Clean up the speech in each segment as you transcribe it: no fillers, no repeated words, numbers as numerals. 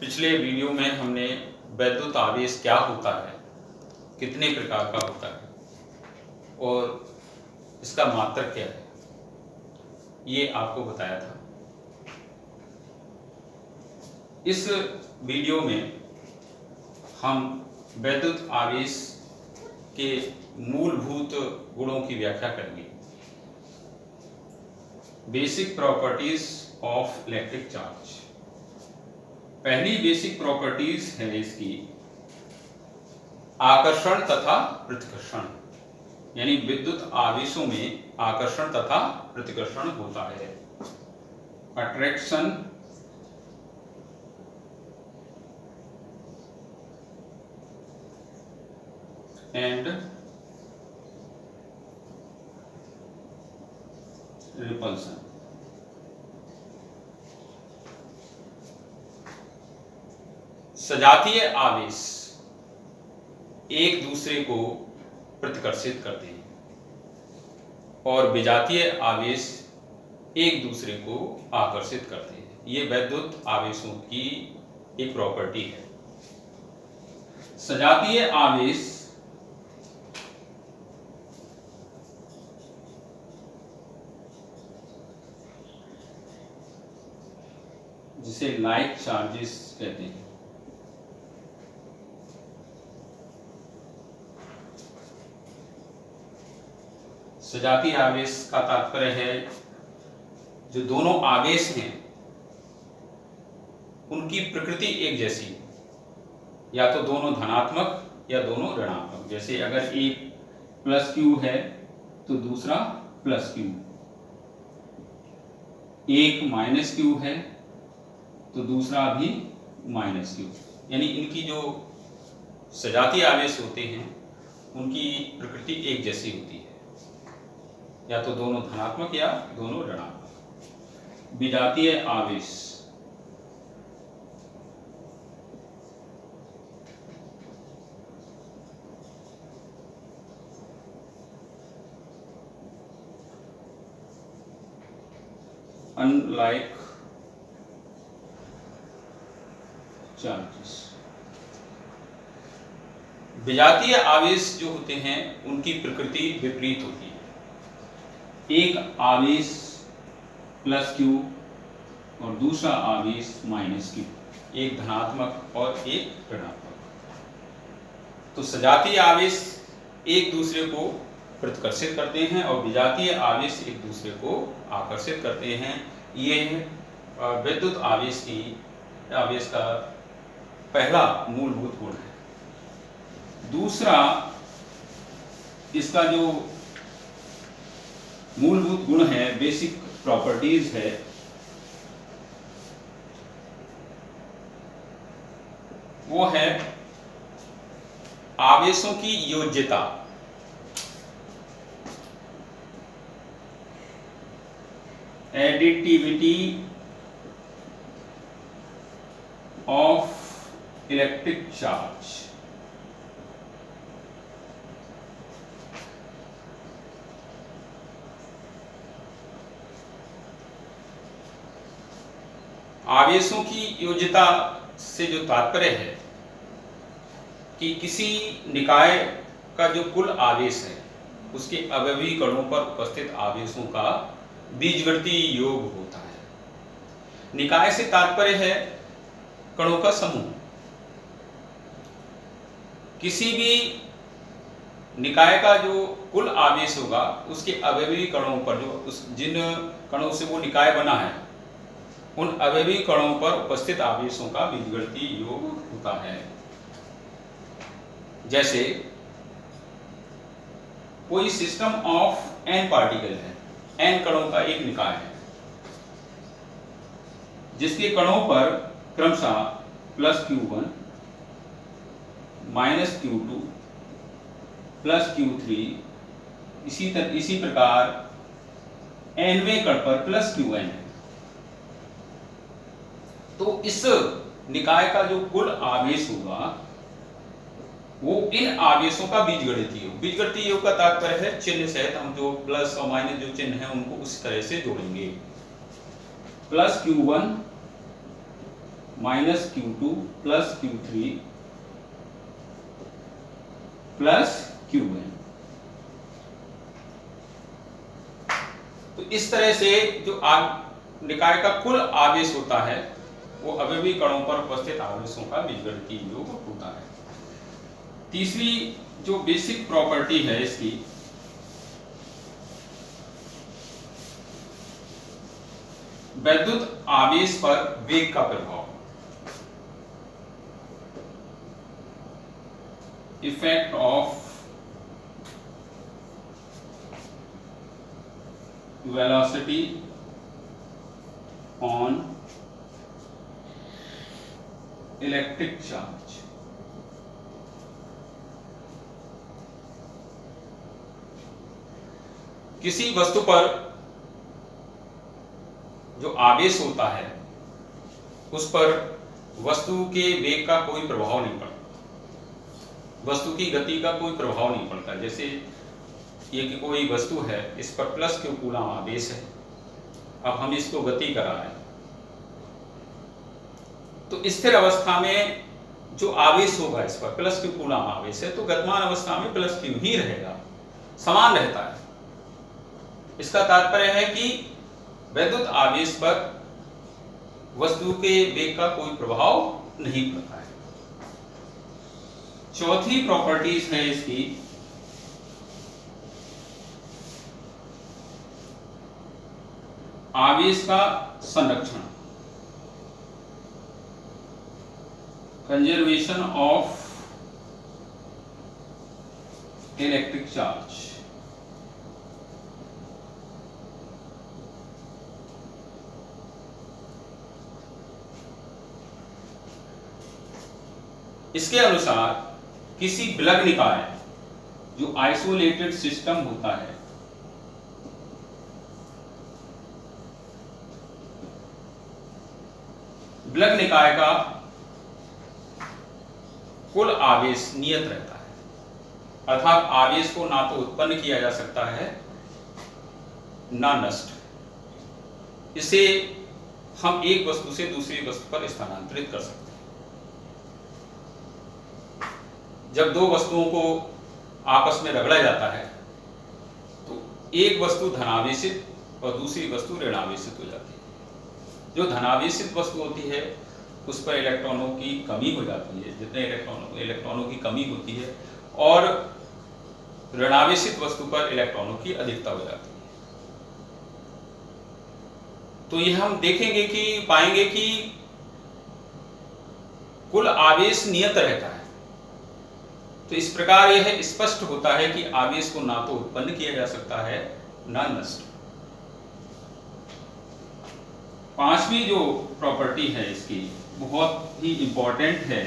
पिछले वीडियो में हमने वैद्युत आवेश क्या होता है, कितने प्रकार का होता है और इसका मात्रक क्या है, ये आपको बताया था। इस वीडियो में हम वैद्युत आवेश के मूलभूत गुणों की व्याख्या करेंगे। Basic properties of electric charge. पहली बेसिक प्रॉपर्टीज है इसकी आकर्षण तथा प्रतिकर्षण, यानी विद्युत आवेशों में आकर्षण तथा प्रतिकर्षण होता है। Attraction and repulsion. सजातीय आवेश एक दूसरे को प्रतिकर्षित करते हैं और विजातीय आवेश एक दूसरे को आकर्षित करते हैं। ये वैद्युत आवेशों की एक प्रॉपर्टी है। सजातीय आवेश जिसे लाइक चार्जेस कहते हैं, सजातीय आवेश का तात्पर्य है जो दोनों आवेश हैं उनकी प्रकृति एक जैसी, या तो दोनों धनात्मक या दोनों ऋणात्मक। जैसे अगर एक प्लस क्यू है तो दूसरा प्लस क्यू, एक माइनस क्यू है तो दूसरा भी माइनस क्यू। यानी इनकी जो सजातीय आवेश होते हैं उनकी प्रकृति एक जैसी होती है, या तो दोनों धनात्मक या दोनों ऋणात्मक। विजातीय आवेश अनलाइक चार्जेस। विजातीय आवेश जो होते हैं उनकी प्रकृति विपरीत होती है। एक आवेश प्लस क्यू और दूसरा आवेश माइनस क्यू, एक धनात्मक और एक ऋणात्मक। तो सजातीय आवेश एक दूसरे को प्रतिकर्षित करते हैं और विजातीय आवेश एक दूसरे को आकर्षित करते हैं। ये विद्युत आवेश का पहला मूलभूत गुण है। दूसरा इसका जो मूलभूत गुण है, बेसिक प्रॉपर्टीज है, वो है आवेशों की योज्यता। Additivity of electric charge. आवेशों की योज्यता से जो तात्पर्य है कि किसी निकाय का जो कुल आवेश है उसके अवयवी कणों पर उपस्थित आवेशों का बीजगणितीय योग होता है। निकाय से तात्पर्य है कणों का समूह। किसी भी निकाय का जो कुल आवेश होगा उसके अवयवी कणों पर, जो जिन कणों से वो निकाय बना है, उन अवयवी कणों पर उपस्थित आवेशों का बीजगणितीय योग होता है। जैसे कोई सिस्टम ऑफ एन पार्टिकल है, एन कणों का एक निकाय है जिसके कणों पर क्रमशः plus Q1 minus Q2 plus Q3, इसी प्रकार nवें कण पर प्लस Qn है। तो इस निकाय का जो कुल आवेश होगा वो इन आवेशों का बीजगणितीय योग का तात्पर्य है चिन्ह सहित हम जो प्लस और माइनस जो चिन्ह है उनको उस तरह से जोड़ेंगे। Plus Q1 minus Q2 plus Q3 plus Qn। तो इस तरह से जो निकाय का कुल आवेश होता है वो अवयवी कणों पर उपस्थित आवेशों का बीजगणितीय योग होता है। तीसरी जो बेसिक प्रॉपर्टी है इसकी, वैद्युत आवेश पर वेग का प्रभाव, effect of velocity on electric charge. किसी वस्तु पर जो आवेश होता है उस पर वस्तु के वेग का कोई प्रभाव नहीं पड़ता, वस्तु की गति का कोई प्रभाव नहीं पड़ता। जैसे ये कि कोई वस्तु है, इस पर प्लस Q कूलम आवेश है, अब हम इसको गति करा रहे हैं, तो स्थिर अवस्था में जो आवेश होगा इस पर प्लस Q कूलम आवेश है, तो गतिमान अवस्था में प्लस Q ही रहेगा, समान रहता है। इसका तात्पर्य है कि वैद्युत आवेश पर वस्तु के वेग का कोई प्रभाव नहीं पड़ता है। चौथी प्रॉपर्टीज है इसकी, आवेश का संरक्षण, कंजर्वेशन ऑफ इलेक्ट्रिक चार्ज। इसके अनुसार किसी विलग निकाय जो आइसोलेटेड सिस्टम होता है, विलग निकाय का कुल आवेश नियत रहता है, अर्थात आवेश को ना तो उत्पन्न किया जा सकता है ना नष्ट। इसे हम एक वस्तु से दूसरी वस्तु पर स्थानांतरित कर सकते हैं। जब दो वस्तुओं को आपस में रगड़ा जाता है तो एक वस्तु धनावेशित और दूसरी वस्तु ऋणावेशित हो जाती है। जो धनावेशित वस्तु होती है उस पर इलेक्ट्रॉनों की कमी हो जाती है, जितने इलेक्ट्रॉनों की कमी होती है, और ऋणावेशित वस्तु पर इलेक्ट्रॉनों की अधिकता हो जाती है। तो ये हम देखेंगे कि पाएंगे कि कुल आवेश नियत रहता है। तो इस प्रकार यह स्पष्ट होता है कि आवेश को ना तो उत्पन्न किया जा सकता है ना नष्ट। पांचवी जो प्रॉपर्टी है इसकी बहुत ही इंपॉर्टेंट है,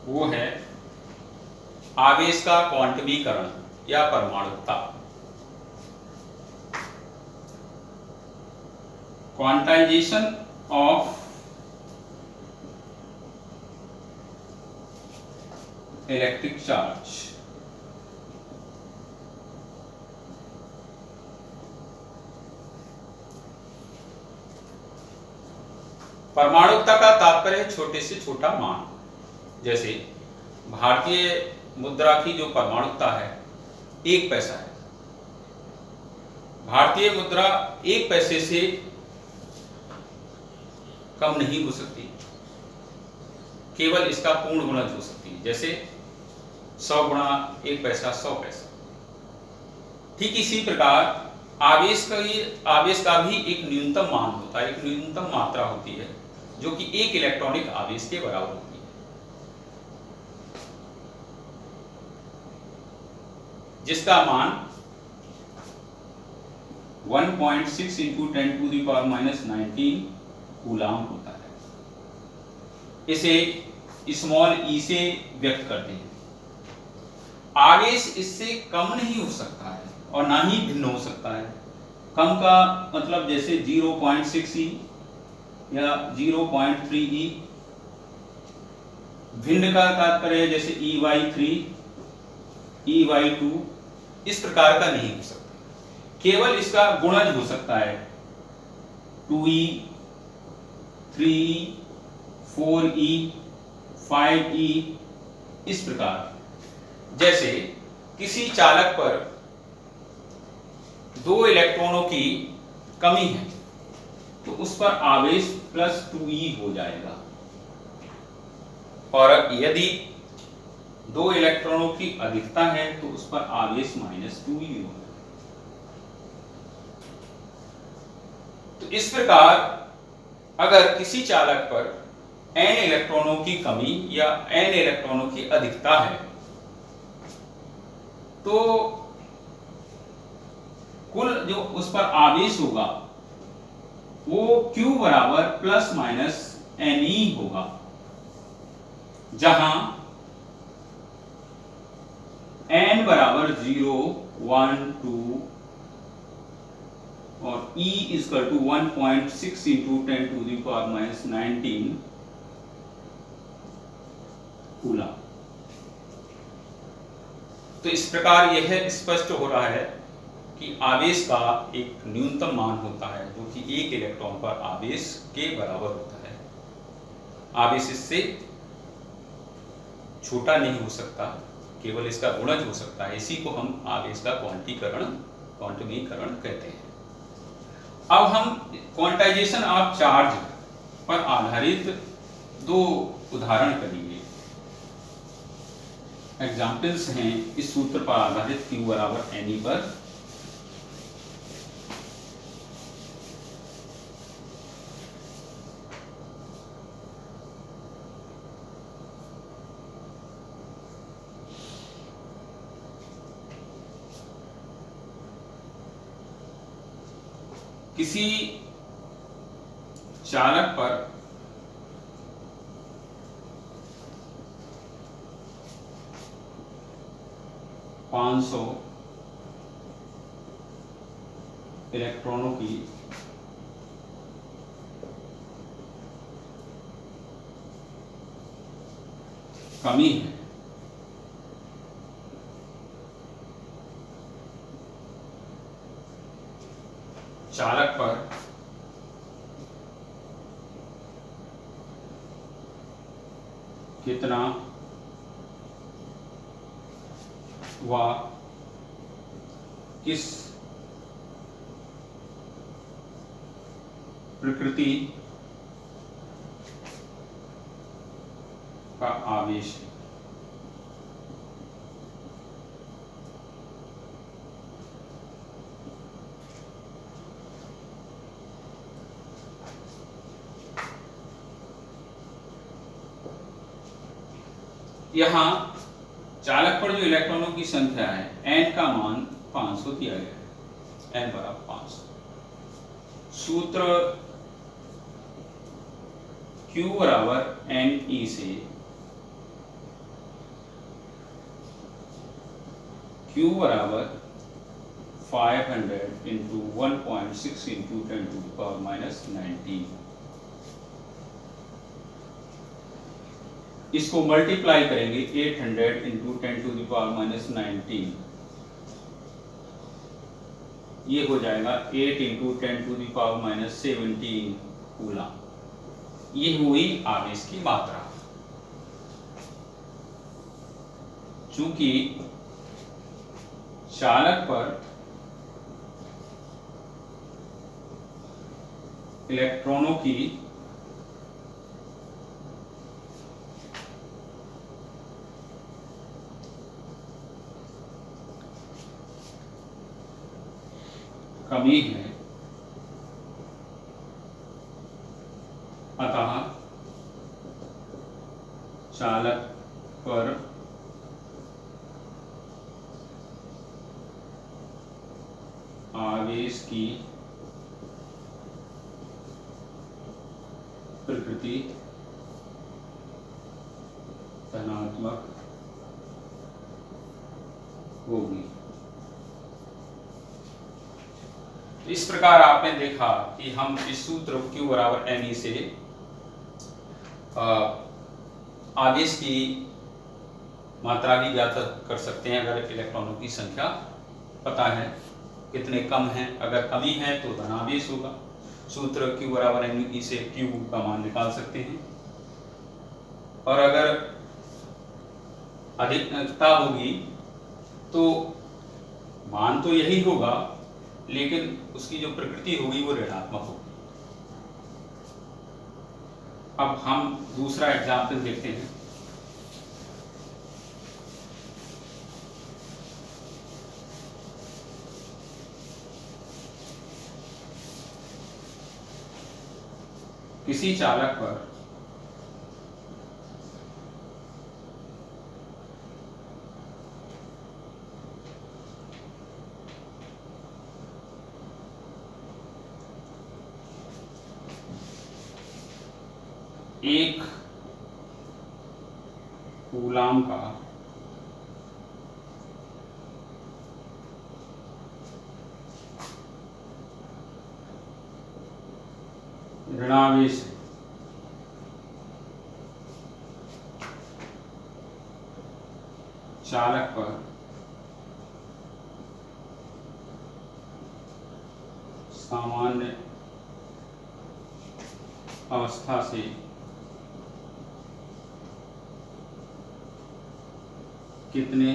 वो है आवेश का क्वांटमीकरण या परमाणुकता, क्वांटाइजेशन ऑफ इलेक्ट्रिक चार्ज। परमाणुकता का तात्पर्य है छोटे से छोटा मान। जैसे भारतीय मुद्रा की जो परमाणुकता है 1 पैसा है। भारतीय मुद्रा 1 पैसे से कम नहीं हो सकती, केवल इसका पूर्ण गुणज हो सकती है। जैसे 100 गुणा 1 पैसा 100 पैसा। ठीक इसी प्रकार आवेश का भी एक न्यूनतम मान होता है, एक न्यूनतम मात्रा होती है जो कि 1 इलेक्ट्रॉनिक आवेश के बराबर होती है, जिसका मान 1.6 × 10⁻⁻19 कूलाम होता है। इसे स्मॉल ई से व्यक्त करते हैं। आवेश इससे कम नहीं हो सकता है और ना ही भिन्न हो सकता है। कम का मतलब जैसे 0.6 ई या 0.3 ई। भिन्न का तात्पर्य जैसे EY3, EY2, इस प्रकार का नहीं हो सकता। केवल इसका गुणज हो सकता है 2e, 3e, 4e, 5e, इस प्रकार। जैसे किसी चालक पर 2 इलेक्ट्रॉनों की कमी है तो उस पर आवेश प्लस 2e हो जाएगा, और यदि 2 इलेक्ट्रॉनों की अधिकता है तो उस पर आवेश माइनस 2e होगा। तो इस प्रकार अगर किसी चालक पर n इलेक्ट्रॉनों की कमी या n इलेक्ट्रॉनों की अधिकता है तो कुल जो उस पर आवेश होगा वो Q बराबर प्लस माइनस Ne होगा, जहां n बराबर 0, 1, 2 और E equal to 1.6 into 10 to the power minus 19 coulomb. तो इस प्रकार यह स्पष्ट हो रहा है कि आवेश का एक न्यूनतम मान होता है जो कि 1 इलेक्ट्रॉन पर आवेश के बराबर होता है। आवेश इससे छोटा नहीं हो सकता, केवल इसका गुणज हो सकता है। इसी को हम आवेश का क्वांटमीकरण कहते हैं। अब हम क्वांटाइजेशन ऑफ चार्ज पर आधारित 2 उदाहरण करेंगे। एग्जाम्पल्स हैं इस सूत्र पर आधारित Q बराबर Ne पर। किसी चालक पर पाँच सौ इलेक्ट्रॉनों की कमी है, चालक पर कितना व किस प्रकृति का आवेश है। यहाँ चालक पर जो इलेक्ट्रॉनों की संख्या है n का मान 500 दिया गया है, n बराबर 500। सूत्र Q बराबर Ne से Q बराबर 500 into 1.6 into 10 to the power minus 19, इसको मल्टीप्लाई करेंगे 800 into 10 to the power minus 19, ये हो जाएगा 8 into 10 to the power minus 17 coulomb. ये हुई आवेश की मात्रा। चूंकि चालक पर इलेक्ट्रॉनों की कमी है, अतः चालक पर आवेश की प्रकृति धनात्मक होगी। इस प्रकार आपने देखा कि हम इस सूत्र Q बराबर Ne से आवेश की मात्रा भी ज्ञात कर सकते हैं अगर इलेक्ट्रॉनों की संख्या पता है। कितने कम हैं। अगर कमी है तो धनावेश होगा। सूत्र Q बराबर NE से Q का मान निकाल सकते हैं। और अगर अधिकता होगी तो मान तो यही होगा, लेकिन उसकी जो प्रकृति होगी वो ऋणात्मक होगी। अब हम दूसरा एग्जाम्पल देखते हैं। किसी चालक पर एक कूलाम का ऋणावेश है। चालक पर सामान्य अवस्था से कितने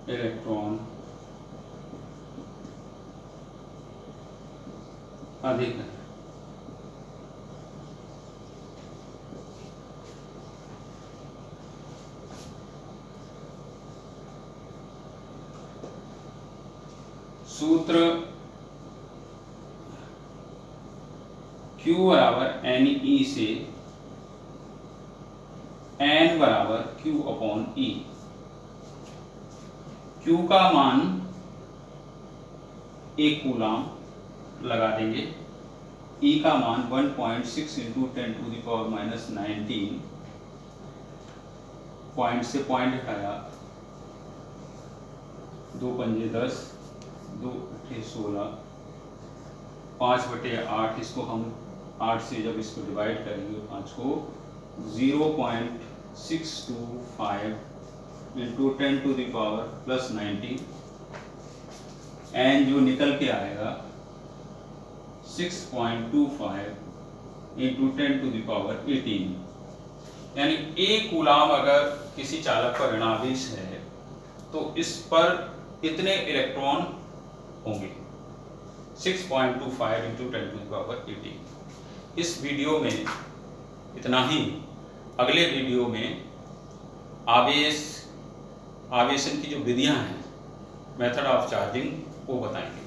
इलेक्ट्रॉन अधिक है। सूत्र Q बराबर NE से N बराबर Q अपॉन E। Q का मान 1 कूलाम लगा देंगे। E का मान 1.6 इंटू 10⁻⁻19। पॉइंट से पॉइंट हटाया, 2 पंजे 10, 2 अट्ठे 16, 5/8। इसको हम 8 से जब इसको डिवाइड करेंगे 5 को 0.625 इंटू 10⁻⁻19। एन जो निकल के आएगा 6.25 इंटू 10⁻18। यानी 1 कूलाम अगर किसी चालक पर ऋणावेश है तो इस पर इतने इलेक्ट्रॉन होंगे, 6.25 इंटू 10⁻18। इस वीडियो में इतना ही। अगले वीडियो में आवेशन की जो विधियां हैं, मेथड ऑफ चार्जिंग, वो बताएंगे।